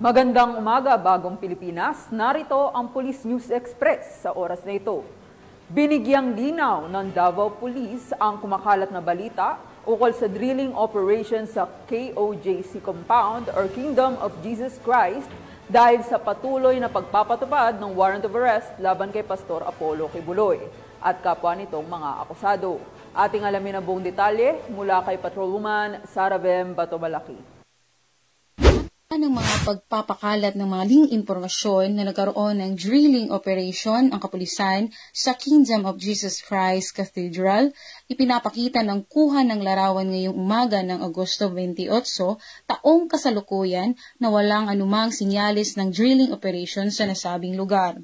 Magandang umaga, Bagong Pilipinas. Narito ang Police News Express sa oras na ito. Binigyang linaw ng Davao Police ang kumakalat na balita ukol sa drilling operation sa KOJC Compound or Kingdom of Jesus Christ dahil sa patuloy na pagpapatupad ng warrant of arrest laban kay Pastor Apollo Kibuloy at kapwa nitong mga akusado. Ating alamin ang buong detalye mula kay Patrolwoman Sara Bem Batobalaki. Ng mga pagpapakalat ng mga ling impormasyon na nagkaroon ng drilling operation ang kapulisan sa Kingdom of Jesus Christ Cathedral, ipinapakita ng kuha ng larawan ngayong umaga ng Agosto 28, taong kasalukuyan na walang anumang sinyalis ng drilling operation sa nasabing lugar.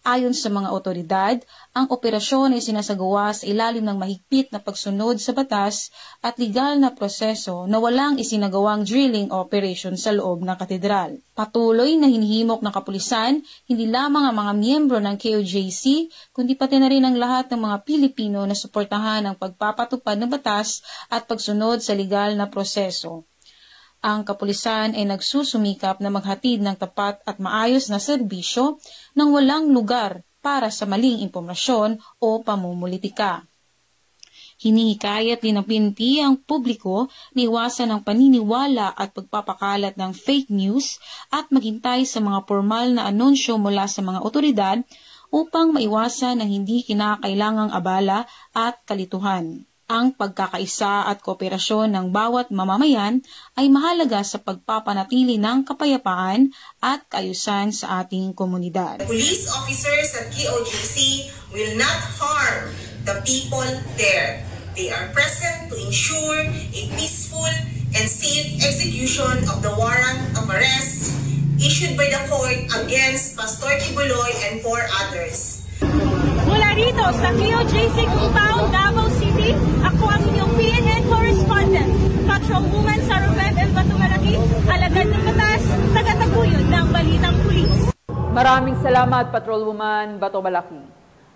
Ayon sa mga otoridad, ang operasyon ay sinasagawa sa ilalim ng mahigpit na pagsunod sa batas at legal na proseso na walang isinagawang drilling operation sa loob ng katedral. Patuloy na hinihimok ng kapulisan, hindi lamang ang mga miyembro ng KOJC, kundi pati na rin ang lahat ng mga Pilipino na suportahan ang pagpapatupad ng batas at pagsunod sa legal na proseso. Ang kapulisan ay nagsusumikap na maghatid ng tapat at maayos na serbisyo nang walang lugar para sa maling impormasyon o pamumulitika. Hinihikayat din ng PNP ang publiko na iwasan ang paniniwala at pagpapakalat ng fake news at maghintay sa mga formal na anunsyo mula sa mga otoridad upang maiwasan ang hindi kinakailangang abala at kalituhan. Ang pagkakaisa at kooperasyon ng bawat mamamayan ay mahalaga sa pagpapanatili ng kapayapaan at kaayusan sa ating komunidad. The police officers at KOJC will not harm the people there. They are present to ensure a peaceful and safe execution of the warrant of arrest issued by the court against Pastor Kibuloy and 4 others. Mula rito sa KOJC Compound, Davao City, ako ang inyong PNN correspondent, Patrolwoman Sara Bem Batobalaki, alagad ng batas, tagataguyod ng Balitang Pulis. Maraming salamat, Patrolwoman Batobalaki.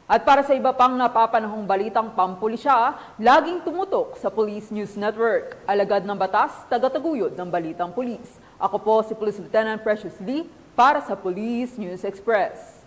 At para sa iba pang napapanahong balitang pampulisya, laging tumutok sa Police News Network, alagad ng batas, tagataguyod ng Balitang Pulis. Ako po si Police Lieutenant Precious Lee para sa Police News Express.